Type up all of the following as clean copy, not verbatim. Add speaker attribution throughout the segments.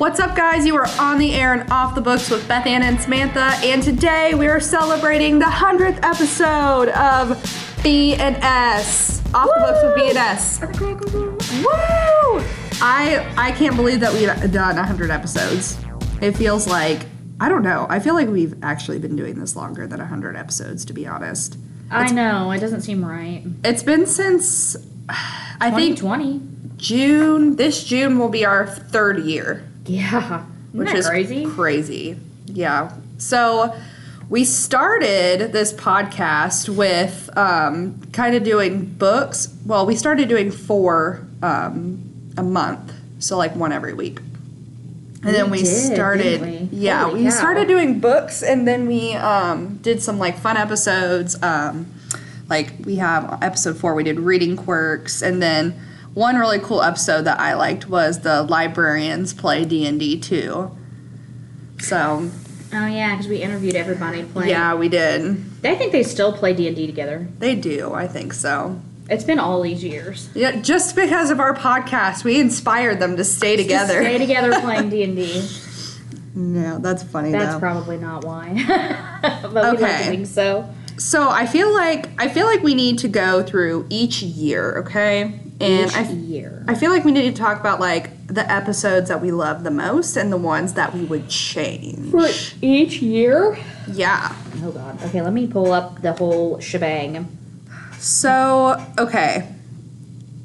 Speaker 1: What's up, guys? You are on the air and off the books with Beth Ann and Samantha, and today we are celebrating the 100th episode of B&S. Off the books with B&S. Woo! I can't believe that we've done 100 episodes. It feels like, I don't know, I feel like we've actually been doing this longer than 100 episodes, to be honest.
Speaker 2: I know, it doesn't seem right.
Speaker 1: It's been since, I think,
Speaker 2: 2020.
Speaker 1: June. This June will be our third year.
Speaker 2: Yeah.
Speaker 1: Which is crazy. Yeah. So we started this podcast with kind of doing books. Well, we started doing 4 a month. So like one every week. And then we started, yeah, we started doing books, and then we did some like fun episodes. Like we have episode 4, we did reading quirks, and then one really cool episode that I liked was the librarians play D&D too. So.
Speaker 2: Oh yeah, because we interviewed everybody playing.
Speaker 1: Yeah, we did.
Speaker 2: I think they still play D&D together.
Speaker 1: They do, I think so.
Speaker 2: It's been all these years.
Speaker 1: Yeah, just because of our podcast, we inspired them to stay together.
Speaker 2: To stay together playing D&D.
Speaker 1: No, that's funny.
Speaker 2: That's probably not why. But we like doing so.
Speaker 1: So I feel like we need to go through each year, okay? And I feel like we need to talk about like the episodes that we love the most and the ones that we would change.
Speaker 2: For each year?
Speaker 1: Yeah.
Speaker 2: Oh God. Okay, let me pull up the whole shebang.
Speaker 1: So, okay.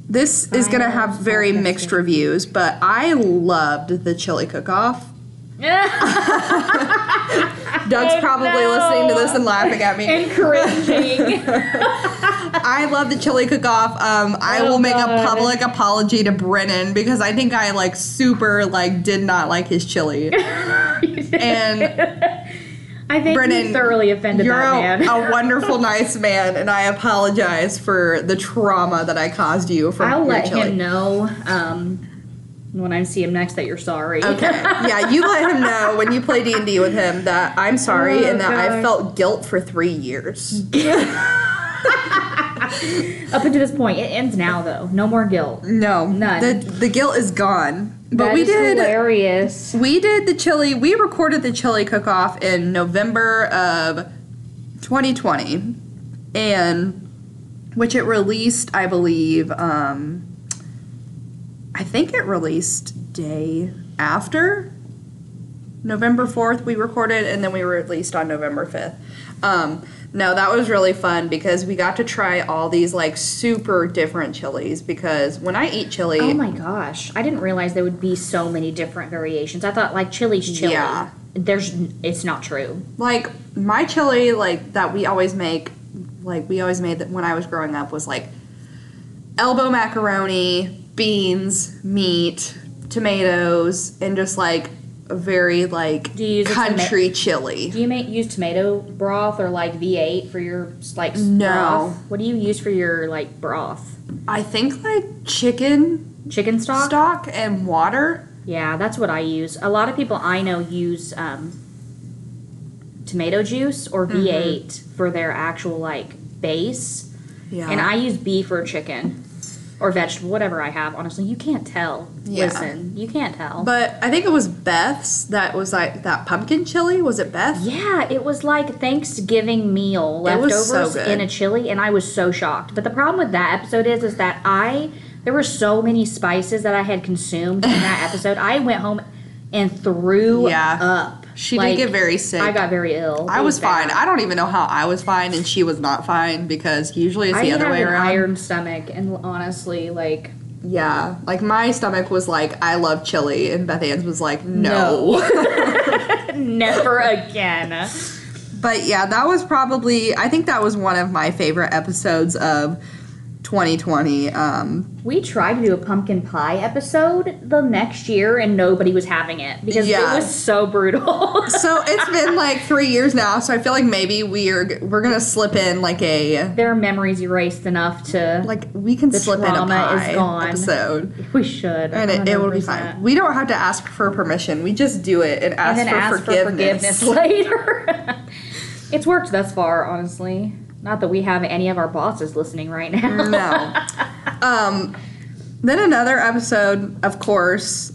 Speaker 1: This is going to have very mixed reviews, but I loved the chili cook-off. Doug's probably listening to this and laughing at me.
Speaker 2: And cringing.
Speaker 1: I love the chili cook-off. I will make a public apology to Brennan because I think I like super like did not like his chili. And
Speaker 2: I think
Speaker 1: Brennan,
Speaker 2: you thoroughly offended that man.
Speaker 1: You're a wonderful, nice man, and I apologize for the trauma that I caused you from
Speaker 2: I'll
Speaker 1: your
Speaker 2: let
Speaker 1: chili.
Speaker 2: him know when I see him next that you're sorry.
Speaker 1: Okay. Yeah, you let him know when you play D&D with him that I'm sorry and that I felt guilt for 3 years.
Speaker 2: Up until this point. It ends now, though. No more guilt.
Speaker 1: No.
Speaker 2: None.
Speaker 1: The guilt is gone. But
Speaker 2: that is hilarious.
Speaker 1: We did the chili. We recorded the chili cook-off in November of 2020. And which it released, I believe, I think it released day after November 4th we recorded, and then we released on November 5th. No, that was really fun because we got to try all these like super different chilies because when I eat chili...
Speaker 2: Oh my gosh. I didn't realize there would be so many different variations. I thought like chili's chili.
Speaker 1: Yeah.
Speaker 2: It's not true.
Speaker 1: Like my chili like that we always make, like we always made that when I was growing up was like elbow macaroni, beans, meat, tomatoes, and just like a very like country chili.
Speaker 2: Do you use tomato broth or like V8 for your like
Speaker 1: no
Speaker 2: broth? What do you use for your like broth?
Speaker 1: I think like chicken stock and water.
Speaker 2: Yeah, that's what I use. A lot of people I know use tomato juice or V8 for their actual like base. Yeah. And I use beef or chicken. Or vegetable, whatever I have. Honestly, you can't tell. Yeah. Listen, you can't tell.
Speaker 1: But I think it was Beth's that was like that pumpkin chili. Was it Beth?
Speaker 2: Yeah, it was like Thanksgiving meal leftovers in a chili, and I was so shocked. But the problem with that episode is that there were so many spices that I had consumed in that episode. I went home and threw up.
Speaker 1: She did get very sick.
Speaker 2: I got very ill.
Speaker 1: I was fine. I don't even know how I was fine and she was not fine because usually it's the other way around.
Speaker 2: I have an iron stomach, and honestly, like...
Speaker 1: Yeah. Like, my stomach was like, I love chili, and Beth Ann's was like, no.
Speaker 2: Never again.
Speaker 1: But, yeah, that was probably... I think that was one of my favorite episodes of 2020.
Speaker 2: We tried to do a pumpkin pie episode the next year, and nobody was having it because it was so brutal.
Speaker 1: So it's been like 3 years now, so I feel like maybe we're gonna slip in like
Speaker 2: their memories erased enough to
Speaker 1: like we can slip in a pie episode.
Speaker 2: We should,
Speaker 1: and it will be fine. We don't have to ask for permission. We just do it and ask for forgiveness
Speaker 2: later. It's worked thus far, honestly. Not that we have any of our bosses listening right now.
Speaker 1: No. Then another episode, of course,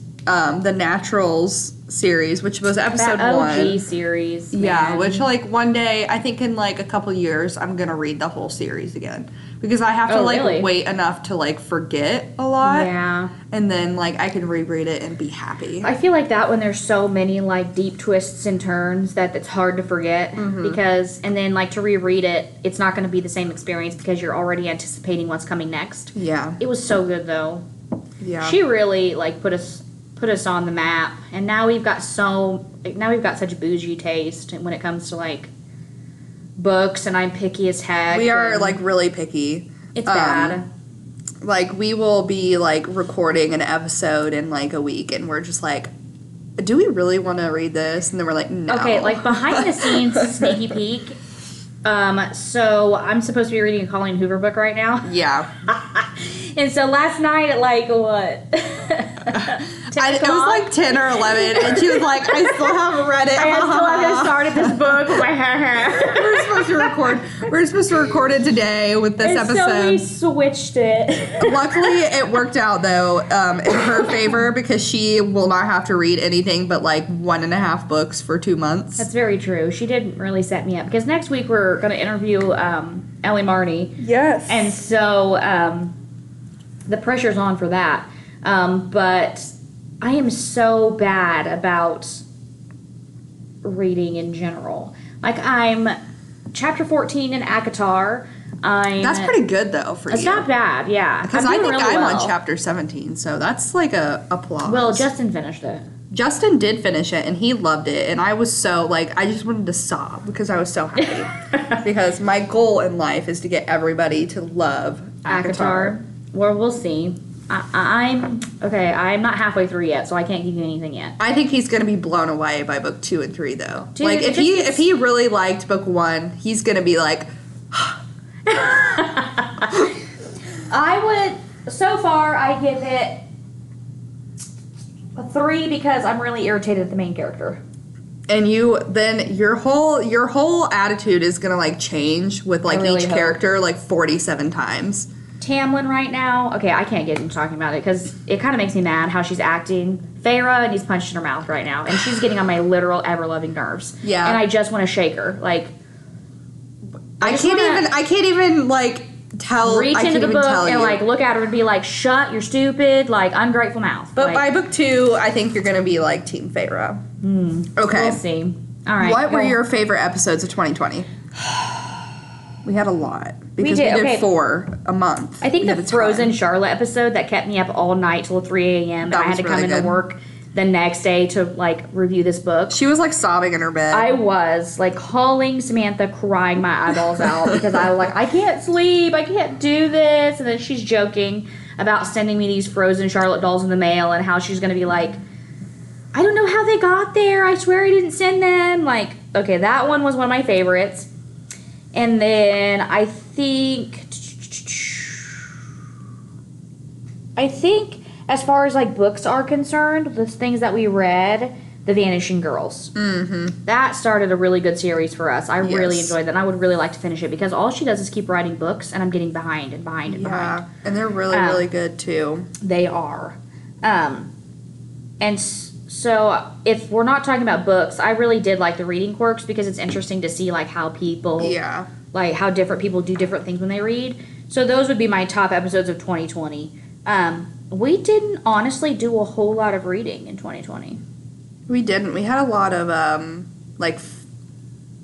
Speaker 1: the Naturals series, which was episode
Speaker 2: that OG
Speaker 1: 1
Speaker 2: series.
Speaker 1: Yeah, which like one day, I think in like a couple years, I'm gonna read the whole series again because I have to like wait enough to like forget a lot.
Speaker 2: Yeah,
Speaker 1: and then like I can reread it and be happy.
Speaker 2: I feel like that when there's so many like deep twists and turns that it's hard to forget because, and then like to reread it, it's not going to be the same experience because you're already anticipating what's coming next.
Speaker 1: Yeah,
Speaker 2: it was so good though.
Speaker 1: Yeah,
Speaker 2: she really like put us on the map, and now we've got such bougie taste when it comes to like books, and I'm picky as heck.
Speaker 1: We are like really picky.
Speaker 2: It's bad.
Speaker 1: Like we will be like recording an episode in like a week, and we're just like, do we really want to read this? And then we're like, no.
Speaker 2: Okay, like behind the scenes sneaky peek. So I'm supposed to be reading a Colleen Hoover book right now.
Speaker 1: Yeah.
Speaker 2: And so last night at like what?
Speaker 1: It was like 10 or 11, and she was like, I still haven't read it.
Speaker 2: I still haven't started this book.
Speaker 1: We're supposed to record it today with this episode.
Speaker 2: So we switched it.
Speaker 1: Luckily, it worked out, though, in her favor, because she will not have to read anything but like 1.5 books for 2 months.
Speaker 2: That's very true. She didn't really set me up, because next week we're going to interview Ellie Marney.
Speaker 1: Yes.
Speaker 2: And so the pressure's on for that. But I am so bad about reading in general. Like, I'm chapter 14 in ACOTAR.
Speaker 1: That's pretty good, though, for you.
Speaker 2: It's not bad, yeah.
Speaker 1: Because I think I'm on chapter 17, so that's like a applause.
Speaker 2: Well, Justin finished it.
Speaker 1: Justin did finish it, and he loved it, and I was so, like, I just wanted to sob because I was so happy. Because my goal in life is to get everybody to love ACOTAR.
Speaker 2: Well, we'll see. I'm not halfway through yet, so I can't give you anything yet.
Speaker 1: I think he's going to be blown away by book 2 and 3, though. Dude, like if he really liked book 1, he's going to be like.
Speaker 2: So far I give it a 3 because I'm really irritated at the main character. And
Speaker 1: your whole attitude is going to like change with like each character like 47 times.
Speaker 2: Tamlin right now, okay, I can't get into talking about it because it kind of makes me mad how she's acting. Feyre needs punched in her mouth right now, and she's getting on my literal ever-loving nerves.
Speaker 1: Yeah.
Speaker 2: And I just want to shake her. Like,
Speaker 1: I can't even like tell.
Speaker 2: Reach into the book and like look at her and be like, shut your stupid, like, ungrateful mouth.
Speaker 1: But by book 2, I think you're going to be like Team Feyre. Okay.
Speaker 2: We'll see. All right.
Speaker 1: What were your favorite episodes of 2020? We had a lot. Because we did 4 a month.
Speaker 2: I think the Frozen Charlotte episode that kept me up all night till 3 a.m. and I had to come into work the next day to like review this book.
Speaker 1: She was like sobbing in her bed.
Speaker 2: I was like calling Samantha, crying my eyeballs out because I was like, I can't sleep, I can't do this. And then she's joking about sending me these Frozen Charlotte dolls in the mail and how she's going to be like, I don't know how they got there. I swear I didn't send them. Like, okay, that one was one of my favorites. And then I think as far as like books are concerned, the things that we read, The Vanishing Girls. Mm-hmm. That started a really good series for us. I really enjoyed that. And I would really like to finish it because all she does is keep writing books, and I'm getting behind and behind and behind.
Speaker 1: And they're really, really good too.
Speaker 2: They are. And so if we're not talking about books, I really did like the reading quirks because it's interesting to see like how people, like how different people do different things when they read. So those would be my top episodes of 2020. We didn't honestly do a whole lot of reading in 2020.
Speaker 1: We didn't. We had a lot of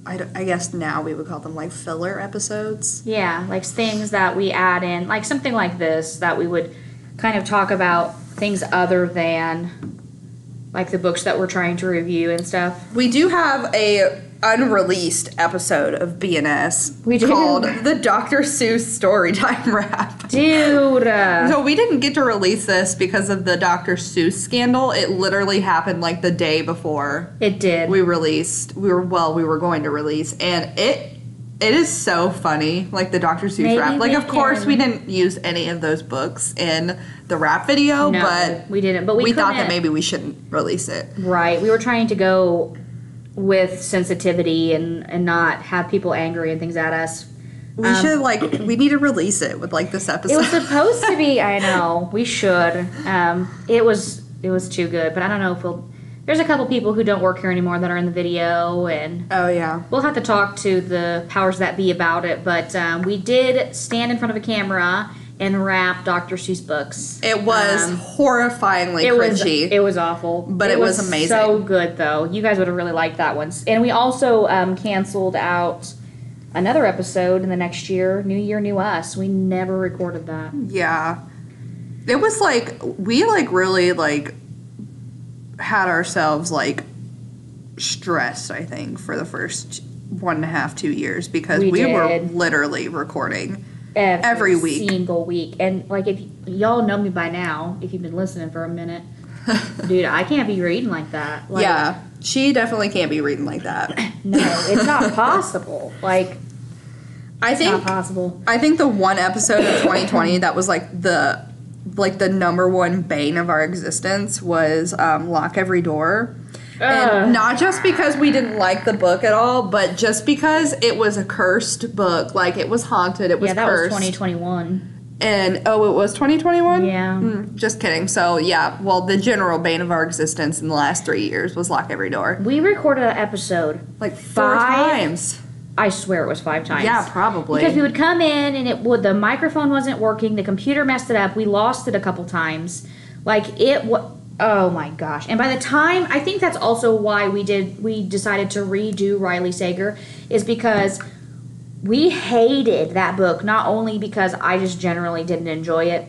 Speaker 1: I guess now we would call them like filler episodes.
Speaker 2: Yeah, like things that we add in, like something like this that we would kind of talk about things other than like the books that we're trying to review and stuff.
Speaker 1: We do have a unreleased episode of BNS called the Dr. Seuss Storytime Wrap.
Speaker 2: Dude.
Speaker 1: So we didn't get to release this because of the Dr. Seuss scandal. It literally happened like the day before.
Speaker 2: It did.
Speaker 1: We were going to release, and it is so funny, like the Dr. Seuss rap. Like, of course, we didn't use any of those books in the rap video, but
Speaker 2: we didn't. But we
Speaker 1: thought that maybe we shouldn't release it.
Speaker 2: Right. We were trying to go with sensitivity and not have people angry and things at us.
Speaker 1: We should, we need to release it with, like, this episode.
Speaker 2: It was supposed to be, I know, we should. It was It was too good. But I don't know if we'll... There's a couple people who don't work here anymore that are in the video, and
Speaker 1: oh yeah,
Speaker 2: we'll have to talk to the powers that be about it. But we did stand in front of a camera and rap Dr. Seuss books.
Speaker 1: It was horrifyingly cringy.
Speaker 2: It was awful,
Speaker 1: but it was amazing.
Speaker 2: So good though. You guys would have really liked that one. And we also canceled out another episode in the next year. New Year, New Us. We never recorded that.
Speaker 1: Yeah, it was like we like really like had ourselves like stressed, I think, for the first 1.5, 2 years because we were literally recording every week.
Speaker 2: Single week. And like if y'all know me by now, if you've been listening for a minute, dude, I can't be reading like that. Like,
Speaker 1: yeah, she definitely can't be reading like that.
Speaker 2: No, it's not possible. Like
Speaker 1: it's not possible. I think the one episode of 2020 that was like the number one bane of our existence was Lock Every Door. And not just because we didn't like the book at all, but just because it was a cursed book. Like, it was haunted. It was cursed.
Speaker 2: Yeah, that was 2021.
Speaker 1: And, it was 2021?
Speaker 2: Yeah.
Speaker 1: Just kidding. So, yeah, well, the general bane of our existence in the last 3 years was Lock Every Door.
Speaker 2: We recorded an episode.
Speaker 1: Like 4 times.
Speaker 2: I swear it was 5 times.
Speaker 1: Yeah, probably.
Speaker 2: Because we would come in and the microphone wasn't working, the computer messed it up, we lost it a couple times. Like oh my gosh. And by the time, I think that's also why we decided to redo Riley Sager, is because we hated that book, not only because I just generally didn't enjoy it,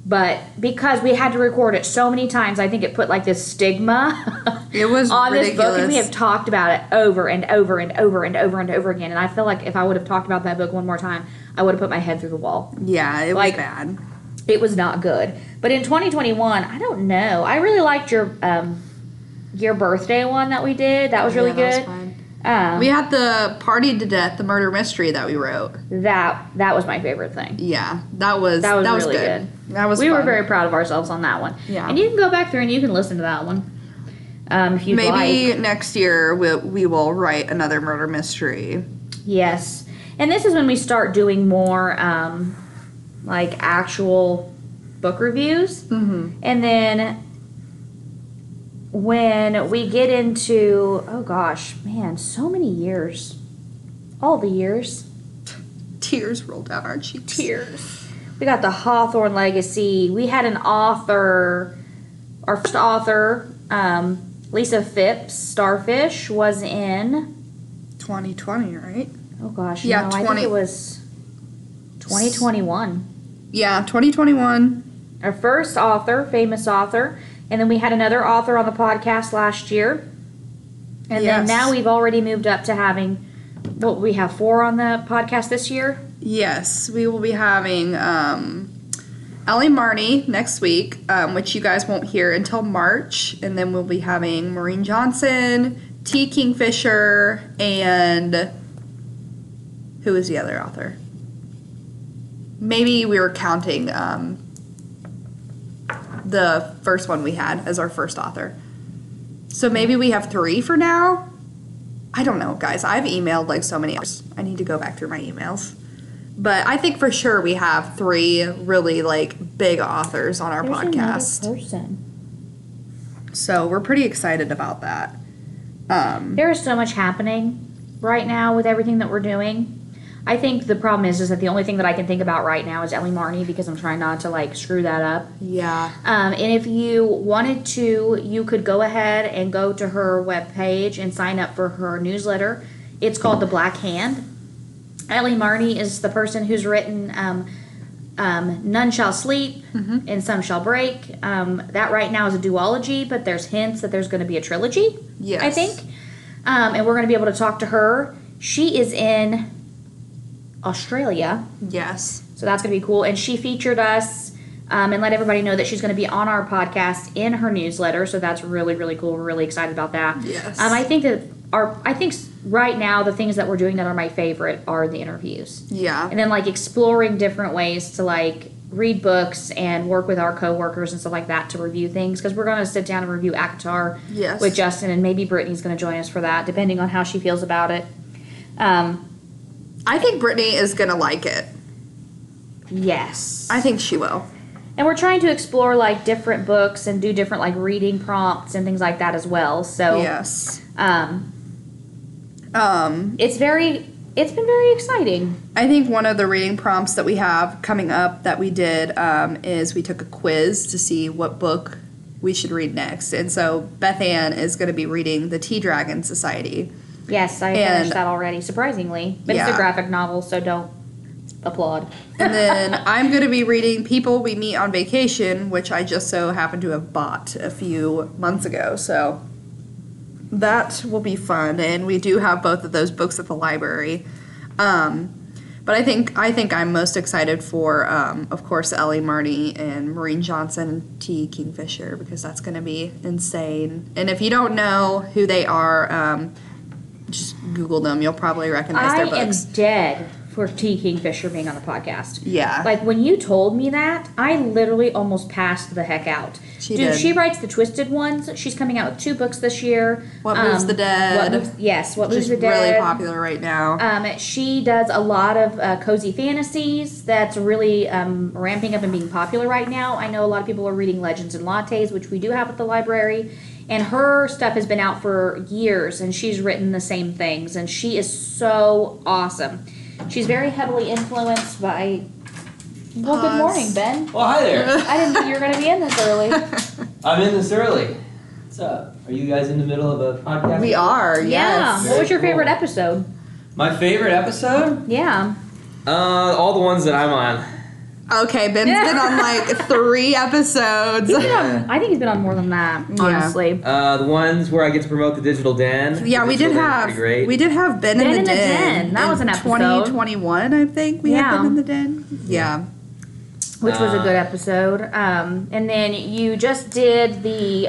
Speaker 2: but because we had to record it so many times. I think it put like this stigma
Speaker 1: it was
Speaker 2: on
Speaker 1: ridiculous.
Speaker 2: this book, and we have talked about it over and over and over and over and over again. And I feel like if I would have talked about that book one more time, I would have put my head through the wall.
Speaker 1: Yeah, it was bad.
Speaker 2: It was not good. But in 2021, I don't know. I really liked your birthday one that we did. That was really good.
Speaker 1: That was fun. We had the Party to Death, the murder mystery that we wrote.
Speaker 2: That was my favorite thing.
Speaker 1: Yeah, that was
Speaker 2: really good.
Speaker 1: That was
Speaker 2: we
Speaker 1: fun.
Speaker 2: were very proud of ourselves on that one.
Speaker 1: Yeah.
Speaker 2: And you can go back through and you can listen to that one if you'd
Speaker 1: Maybe next year we will write another murder mystery.
Speaker 2: Yes. And this is when we start doing more like actual book reviews. Mm-hmm. And then when we get into, oh gosh, man, so many years. All the years.
Speaker 1: Tears rolled down our cheeks.
Speaker 2: Tears. We got the Hawthorne Legacy. We had an author, our first author, Lisa Phipps, Starfish, was in
Speaker 1: 2020, right?
Speaker 2: Oh gosh,
Speaker 1: yeah,
Speaker 2: no, I think it was 2021.
Speaker 1: Yeah, 2021.
Speaker 2: Our first author, famous author. And then we had another author on the podcast last year. And then now we've already moved up to having, we have 4 on the podcast this year?
Speaker 1: Yes, we will be having Ellie Marney next week, which you guys won't hear until March. And then we'll be having Maureen Johnson, T. Kingfisher, and who is the other author? Maybe we were counting the first one we had as our first author. So maybe we have 3 for now. I don't know, guys. I've emailed like so many hours. I need to go back through my emails. But I think for sure we have 3 really like big authors on our podcast.
Speaker 2: Another person.
Speaker 1: So we're pretty excited about that.
Speaker 2: There is so much happening right now with everything that we're doing. I think the problem is that the only thing that I can think about right now is Ellie Marney, because I'm trying not to like screw that up.
Speaker 1: Yeah.
Speaker 2: And if you wanted to, you could go ahead and go to her webpage and sign up for her newsletter. It's called The Black Hand. Ellie Marney is the person who's written None Shall Sleep and Some Shall Break. That right now is a duology, but there's hints that there's going to be a trilogy,
Speaker 1: yes.
Speaker 2: I think. And we're going to be able to talk to her. She is in Australia.
Speaker 1: Yes.
Speaker 2: So that's going to be cool. And she featured us and let everybody know that she's going to be on our podcast in her newsletter. So that's really, really cool. We're really excited about that.
Speaker 1: Yes.
Speaker 2: I think right now the things that we're doing that are my favorite are the interviews.
Speaker 1: Yeah.
Speaker 2: And then like exploring different ways to like read books and work with our coworkers and stuff like that to review things, because we're going to sit down and review ACOTAR with Justin, and maybe Brittany's going to join us for that, depending on how she feels about it.
Speaker 1: I think Brittany is going to like it.
Speaker 2: Yes.
Speaker 1: I think she will.
Speaker 2: And we're trying to explore, like, different books and do different, like, reading prompts and things like that as well. So,
Speaker 1: yes.
Speaker 2: It's been very exciting.
Speaker 1: I think one of the reading prompts that we have coming up that we did is we took a quiz to see what book we should read next. And so Beth Ann is going to be reading The Tea Dragon Society.
Speaker 2: Yes, I finished that already, surprisingly. But it's a graphic novel, so don't applaud.
Speaker 1: And then I'm going to be reading People We Meet on Vacation, which I just so happen to have bought a few months ago. So that will be fun. And we do have both of those books at the library. But I think I'm most excited for, of course, Ellie Marney and Maureen Johnson and T. Kingfisher, because that's going to be insane. And if you don't know who they are, just Google them. You'll probably recognize their books.
Speaker 2: I am dead for T. Kingfisher being on the podcast.
Speaker 1: Yeah.
Speaker 2: Like, when you told me that, I literally almost passed the heck out.
Speaker 1: She did.
Speaker 2: She writes the Twisted Ones. She's coming out with 2 books this year.
Speaker 1: What Moves the Dead.
Speaker 2: What Moves the Dead.
Speaker 1: Really popular right now.
Speaker 2: She does a lot of cozy fantasies that's really ramping up and being popular right now. I know a lot of people are reading Legends and Lattes, which we do have at the library. And her stuff has been out for years, and she's written the same things. And she is so awesome. She's very heavily influenced by... Well, good morning, Ben.
Speaker 3: Well, hi there.
Speaker 2: I didn't think you were going to be in this early.
Speaker 3: I'm in this early. What's up? Are you guys in the middle of a podcast?
Speaker 1: We are, yes.
Speaker 2: Yeah. What was your favorite episode?
Speaker 3: My favorite episode?
Speaker 2: Yeah.
Speaker 3: All the ones that I'm on.
Speaker 1: Okay, Ben's been on like 3 episodes.
Speaker 2: I think he's been on more than that, honestly.
Speaker 3: The ones where I get to promote the Digital Den.
Speaker 1: Yeah, we did have Ben in the Den.
Speaker 2: That was an episode.
Speaker 1: 2021, I think we had Ben in the Den. Yeah.
Speaker 2: Which was a good episode. And then you just did the...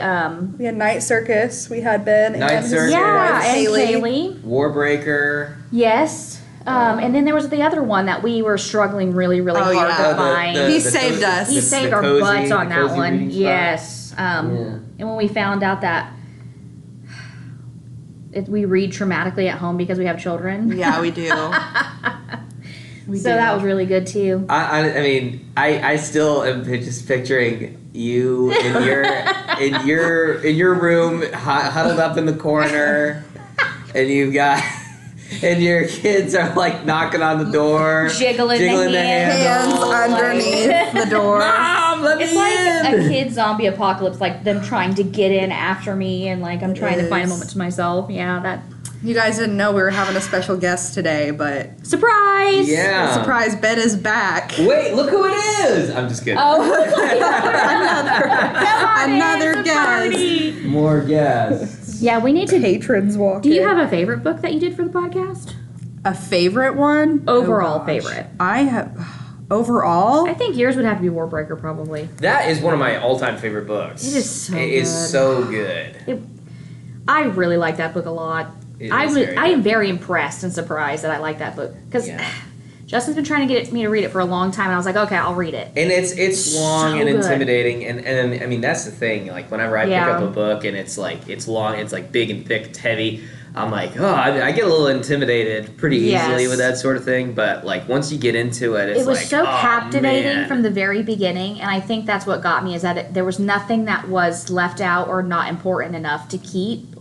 Speaker 1: we had Night Circus. We had Ben
Speaker 3: Night
Speaker 1: and
Speaker 3: Circus.
Speaker 2: Yeah, and Kaylee.
Speaker 3: Warbreaker.
Speaker 2: Yes. And then there was the other one that we were struggling really, really hard to find.
Speaker 1: He saved us.
Speaker 2: He saved our butts on that one. Yes. And when we found out that we read traumatically at home because we have children.
Speaker 1: Yeah, we do.
Speaker 2: That was really good too.
Speaker 3: I mean, I still am just picturing you in your room, huddled up in the corner, and you've got... And your kids are like knocking on the door,
Speaker 2: jiggling the
Speaker 1: hands underneath the door.
Speaker 3: Mom, let me in.
Speaker 2: It's like a kid zombie apocalypse, like them trying to get in after me, and like I'm trying to find a moment to myself. Yeah, that.
Speaker 1: You guys didn't know we were having a special guest today, but
Speaker 2: surprise!
Speaker 3: Yeah,
Speaker 1: surprise! Ben is back.
Speaker 3: Wait, look who it is! I'm just kidding.
Speaker 2: Oh,
Speaker 1: another guest.
Speaker 2: Party.
Speaker 3: More guests.
Speaker 2: Yeah, we need to.
Speaker 1: Patrons walk.
Speaker 2: Do you have a favorite book that you did for the podcast?
Speaker 1: A favorite one?
Speaker 2: Overall favorite.
Speaker 1: I have. Overall?
Speaker 2: I think yours would have to be Warbreaker, probably.
Speaker 3: That is one of my all-time favorite books.
Speaker 2: It is so good.
Speaker 3: It is so good.
Speaker 2: I really like that book a lot. I am very impressed and surprised that I like that book. Because Justin's been trying to get me to read it for a long time, and I was like, okay, I'll read it.
Speaker 3: And it's long and intimidating, and I mean, that's the thing. Like, whenever I pick up a book and it's long, it's like big and thick, it's heavy, I'm like, oh, I get a little intimidated pretty easily with that sort of thing. But like once you get into it, it's
Speaker 2: was
Speaker 3: like,
Speaker 2: so captivating
Speaker 3: man.
Speaker 2: From the very beginning, and I think that's what got me is that there was nothing that was left out or not important enough to keep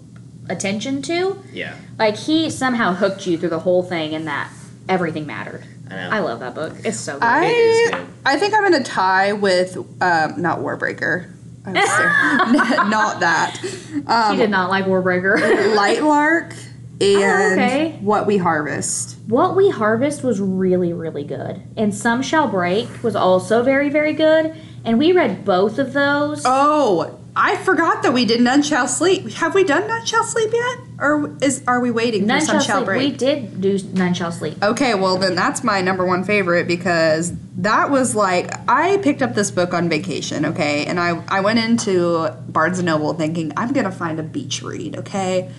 Speaker 2: attention to.
Speaker 3: Yeah,
Speaker 2: like he somehow hooked you through the whole thing, and that everything mattered. I love that book. It's so good.
Speaker 3: It is good.
Speaker 1: I think I'm in a tie with not Warbreaker. Not that.
Speaker 2: She did not like Warbreaker.
Speaker 1: Light Lark and What We Harvest.
Speaker 2: What We Harvest was really, really good. And Some Shall Break was also very, very good. And we read both of those.
Speaker 1: Oh, I forgot that we did None Shall Sleep. Have we done None Shall Sleep yet? Or are we waiting for Some Shall Break?
Speaker 2: We did do None Shall Sleep.
Speaker 1: Okay, well then that's my number one favorite because that was like, I picked up this book on vacation, okay? And I went into Barnes & Noble thinking, I'm going to find a beach read, okay?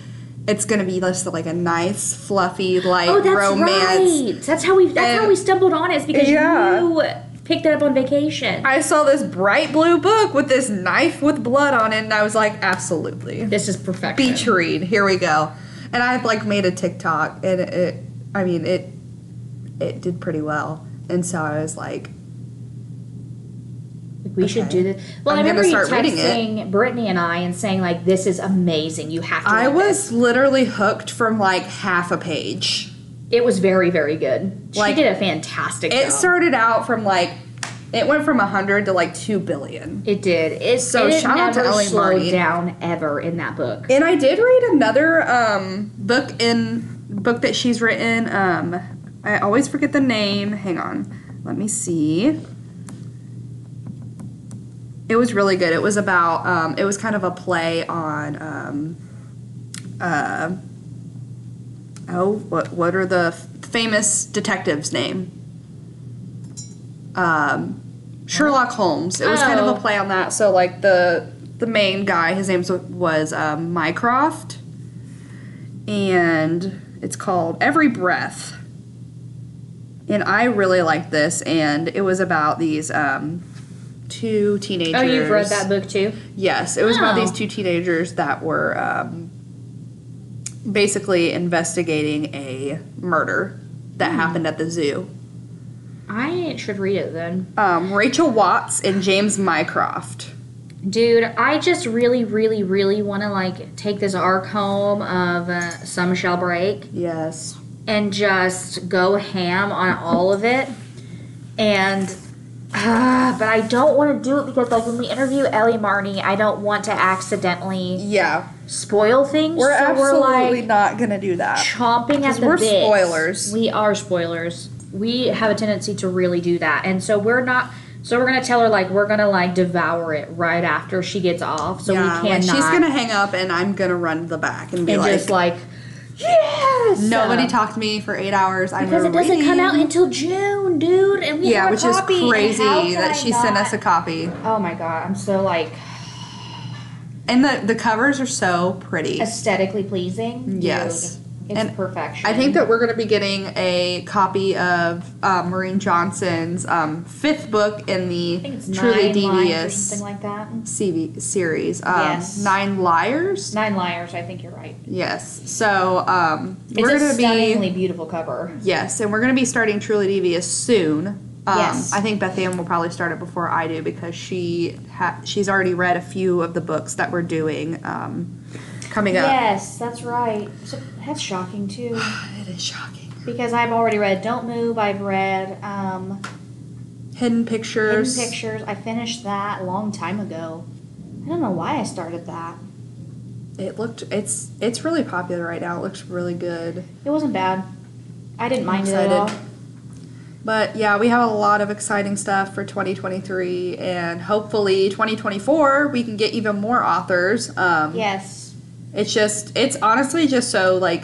Speaker 1: It's going to be just like a nice, fluffy, light romance.
Speaker 2: Right. That's how we stumbled on it. It's because you picked it up on vacation.
Speaker 1: I saw this bright blue book with this knife with blood on it, and I was like, absolutely.
Speaker 2: This is perfection.
Speaker 1: Beach read. Here we go. And I like made a TikTok, and it did pretty well. And so I was like,
Speaker 2: We should do this. Well, I remember you texting Brittany and I and saying, like, this is amazing. You have to read
Speaker 1: was literally hooked from, like, half a page.
Speaker 2: It was very, very good. She did a fantastic job.
Speaker 1: It started out from, like, it went from 100 to, like, 2 billion.
Speaker 2: It did. It
Speaker 1: shout out to Ellie
Speaker 2: slowed
Speaker 1: Marnie.
Speaker 2: Down ever in that book.
Speaker 1: And I did read another book that she's written. I always forget the name. Hang on. Let me see. It was really good. It was about, it was kind of a play on, what are the famous detectives' name? Sherlock Holmes. It was kind of a play on that. So, like, the main guy, his name was Mycroft. And it's called Every Breath. And I really liked this. And it was about these, 2 teenagers.
Speaker 2: Oh, you've read that book too?
Speaker 1: Yes, it was about these 2 teenagers that were basically investigating a murder that happened at the zoo.
Speaker 2: I should read it then.
Speaker 1: Rachel Watts and James Mycroft.
Speaker 2: Dude, I just really, really, really want to, like, take this arc home of Some Shall Break.
Speaker 1: Yes.
Speaker 2: And just go ham on all of it. And... but I don't want to do it because, like, when we interview Ellie Marnie, I don't want to accidentally spoil things.
Speaker 1: We're absolutely not going to do that.
Speaker 2: Chomping at the
Speaker 1: we're
Speaker 2: bit.
Speaker 1: Spoilers.
Speaker 2: We are spoilers. We have a tendency to really do that. And so we're not... So we're going to tell her, like, we're going to, like, devour it right after she gets off. So we cannot...
Speaker 1: Like, she's going to hang up and I'm going to run to the back and be like...
Speaker 2: just, like... Yes!
Speaker 1: Nobody talked to me for 8 hours.
Speaker 2: Because it doesn't come out until June, dude. And we have a copy.
Speaker 1: Which is crazy that she sent us a copy.
Speaker 2: Oh my god, I'm so like...
Speaker 1: And the covers are so pretty.
Speaker 2: Aesthetically pleasing.
Speaker 1: Yes.
Speaker 2: Dude, it's perfection.
Speaker 1: I think that we're going to be getting a copy of Maureen Johnson's 5th book in the Truly Devious
Speaker 2: something like that.
Speaker 1: series.
Speaker 2: Yes.
Speaker 1: 9 Liars?
Speaker 2: 9 Liars, I think you're right.
Speaker 1: Yes. So
Speaker 2: we're going to be... It's a stunningly beautiful cover.
Speaker 1: Yes, and we're going to be starting Truly Devious soon.
Speaker 2: Yes.
Speaker 1: I think Beth Ann will probably start it before I do because she's already read a few of the books that we're doing coming up.
Speaker 2: Yes, that's right. So that's shocking too.
Speaker 1: It is shocking.
Speaker 2: Because I've already read Don't Move. I've read
Speaker 1: Hidden Pictures.
Speaker 2: I finished that a long time ago. I don't know why I started that.
Speaker 1: It's really popular right now. It looks really good.
Speaker 2: It wasn't bad. I didn't mind it at all.
Speaker 1: But yeah, we have a lot of exciting stuff for 2023, and hopefully 2024 we can get even more authors.
Speaker 2: Yes.
Speaker 1: It's honestly just so, like,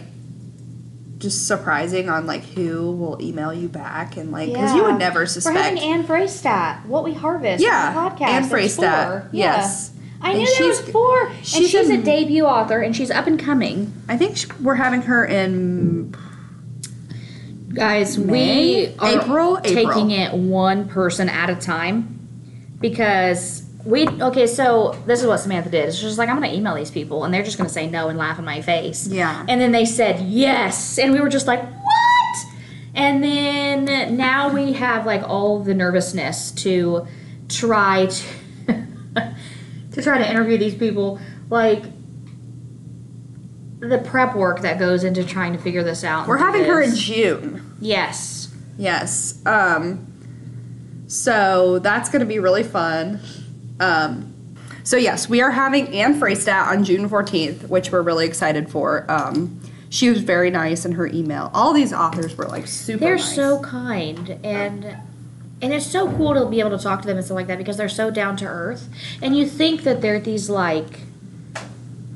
Speaker 1: just surprising on, like, who will email you back, and, like, because you would never suspect.
Speaker 2: We're having Anne Freystat, What We Harvest, on the podcast.
Speaker 1: Anne Freystat, yes.
Speaker 2: I knew there was 4, and she's a debut author, and she's up and coming.
Speaker 1: I think we're having her in...
Speaker 2: Guys,
Speaker 1: May?
Speaker 2: we are
Speaker 1: April?
Speaker 2: taking it one person at a time because so this is what Samantha did. She's just like, I'm going to email these people and they're just going to say no and laugh in my face.
Speaker 1: Yeah.
Speaker 2: And then they said yes. And we were just like, what? And then now we have, like, all the nervousness to try to interview these people. Like, the prep work that goes into trying to figure this out.
Speaker 1: We're having her in June.
Speaker 2: Yes.
Speaker 1: Yes. So that's going to be really fun. So yes, we are having Anne Freystat on June 14th, which we're really excited for. She was very nice in her email. All these authors were, like, super
Speaker 2: They're
Speaker 1: nice.
Speaker 2: so kind, and it's so cool to be able to talk to them and stuff like that because they're so down to earth. And you think that they're these, like,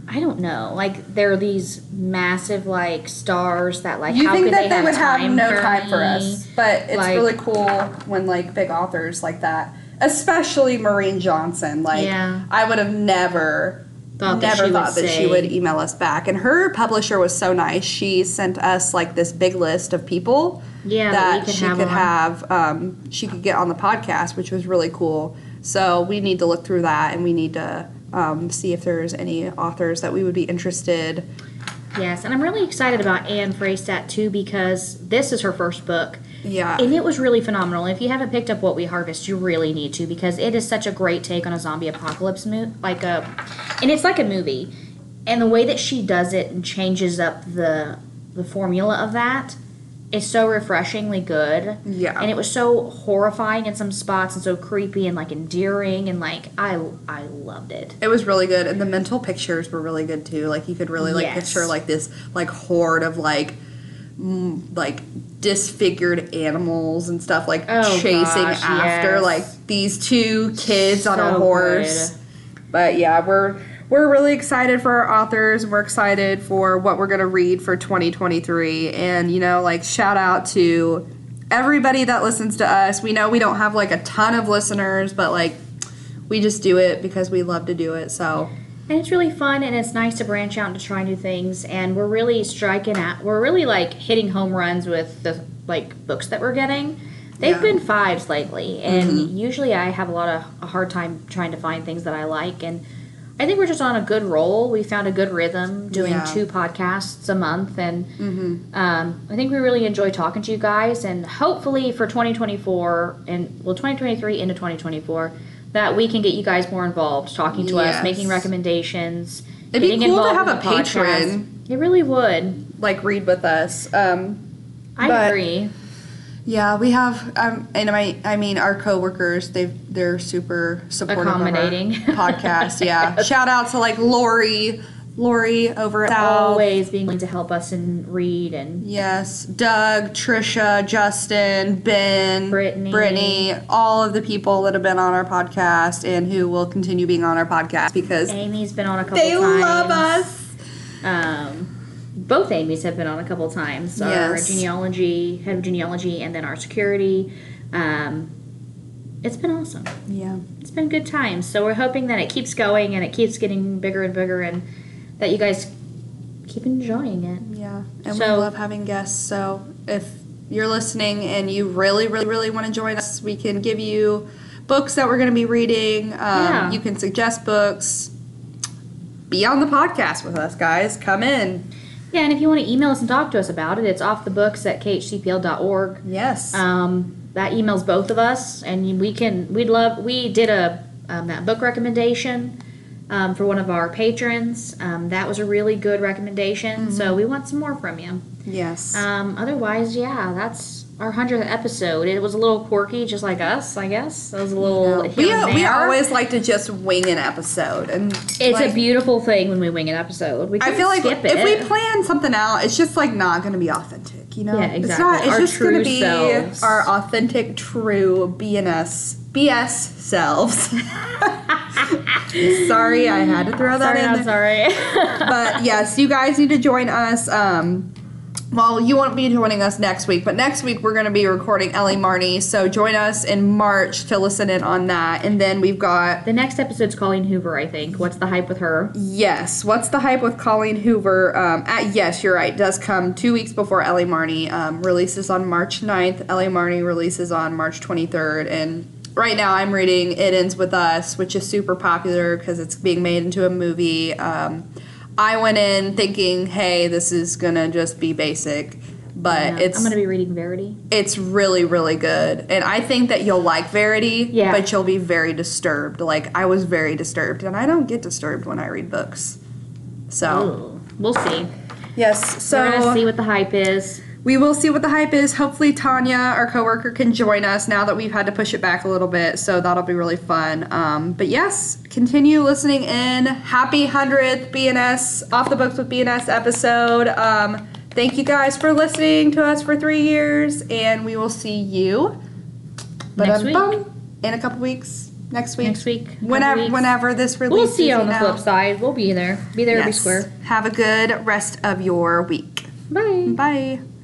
Speaker 2: I don't know, like, they're these massive, like, stars that, like, how could they
Speaker 1: would have no time for
Speaker 2: me?
Speaker 1: us? But it's, like, really cool when, like, big authors like that, especially Maureen Johnson. Like, I would have never thought that she would email us back. And her publisher was so nice. She sent us, like, this big list of people that she could get on the podcast, which was really cool. So we need to look through that, and we need to see if there's any authors that we would be interested.
Speaker 2: Yes, and I'm really excited about Anne Freystat too because this is her first book,
Speaker 1: Yeah.
Speaker 2: And it was really phenomenal. If you haven't picked up What We Harvest, you really need to, because it is such a great take on a zombie apocalypse and it's like a movie. And the way that she does it and changes up the formula of that is so refreshingly good.
Speaker 1: Yeah.
Speaker 2: And it was so horrifying in some spots and so creepy and like endearing, and like I loved it.
Speaker 1: It was really good, and the mental pictures were really good too. Like you could really like picture like this like horde of like disfigured animals and stuff like chasing after like these two kids on a horse. Good. But yeah, we're really excited for our authors, and we're excited for what we're going to read for 2023. And, you know, like, shout out to everybody that listens to us. We know we don't have, like, a ton of listeners, but, like, we just do it because we love to do it, so.
Speaker 2: And it's really fun, and it's nice to branch out and to try new things. And we're really like, hitting home runs with the, like, books that we're getting. They've been 5s lately, and usually I have a hard time trying to find things that I like, and I think we're just on a good roll. We found a good rhythm doing 2 podcasts a month, and I think we really enjoy talking to you guys. And hopefully for 2024 2023 into 2024, that we can get you guys more involved, talking to us, making recommendations.
Speaker 1: It'd be cool to have a patron.
Speaker 2: It really would,
Speaker 1: like, read with us.
Speaker 2: I agree.
Speaker 1: Yeah, we have, and I mean, our coworkers, they're super supportive
Speaker 2: accommodating
Speaker 1: of our podcast. Yeah, shout out to like Lori over at South.
Speaker 2: Always being willing to help us and read, and
Speaker 1: yes, Doug, Trisha, Justin, Ben, Brittany, all of the people that have been on our podcast and who will continue being on our podcast because
Speaker 2: Amy's been on a couple
Speaker 1: times. They love us.
Speaker 2: Both Amy's have been on a couple times. Our head of genealogy, and then our security. It's been awesome. Yeah. It's been good times. So we're hoping that it keeps going and it keeps getting bigger and bigger, and that you guys keep enjoying it.
Speaker 1: Yeah. And we love having guests. So if you're listening and you really, really, really want to join us, we can give you books that we're going to be reading. You can suggest books. Be on the podcast with us, guys. Come in.
Speaker 2: Yeah, and if you want to email us and talk to us about it, it's offthebooks@khcpl.org.
Speaker 1: Yes.
Speaker 2: That emails both of us, and we did that book recommendation for one of our patrons. That was a really good recommendation, so we want some more from you.
Speaker 1: Yes.
Speaker 2: Otherwise, that's our 100th episode. It was a little quirky, just like us, I guess. It was a little
Speaker 1: we always like to just wing an episode, and
Speaker 2: it's a beautiful thing when we wing an episode.
Speaker 1: I feel like if we plan something out, it's just like not going to be authentic, you know?
Speaker 2: Yeah, exactly.
Speaker 1: It's just going to be our authentic, true BS selves. Sorry, I had to throw that in there.
Speaker 2: Sorry.
Speaker 1: But yes, you guys need to join us. Well, you won't be joining us next week, but next week we're going to be recording Ellie Marnie, so join us in March to listen in on that. And then we've got...
Speaker 2: The next episode's Colleen Hoover, I think. What's the hype with her?
Speaker 1: Yes. What's the hype with Colleen Hoover? Yes, you're right. It does come 2 weeks before Ellie Marnie releases on March 9th. Ellie Marnie releases on March 23rd. And right now I'm reading It Ends With Us, which is super popular because it's being made into a movie. I went in thinking, hey, this is going to just be basic, but I'm
Speaker 2: going to be reading Verity.
Speaker 1: It's really, really good, and I think that you'll like Verity, but you'll be very disturbed. Like, I was very disturbed, and I don't get disturbed when I read books, so.
Speaker 2: Ooh, we'll see.
Speaker 1: Yes, so.
Speaker 2: We're going to see what the hype is.
Speaker 1: We will see what the hype is. Hopefully Tanya, our coworker, can join us now that we've had to push it back a little bit, so that'll be really fun. But yes, continue listening in. Happy 100th BNS, Off the Books with BNS episode. Thank you guys for listening to us for 3 years, and we will see you
Speaker 2: next week.
Speaker 1: In a couple weeks. Next week.
Speaker 2: Whenever
Speaker 1: this releases.
Speaker 2: We'll see you on the flip side. We'll be there. Be there, be square.
Speaker 1: Have a good rest of your week.
Speaker 2: Bye.
Speaker 1: Bye.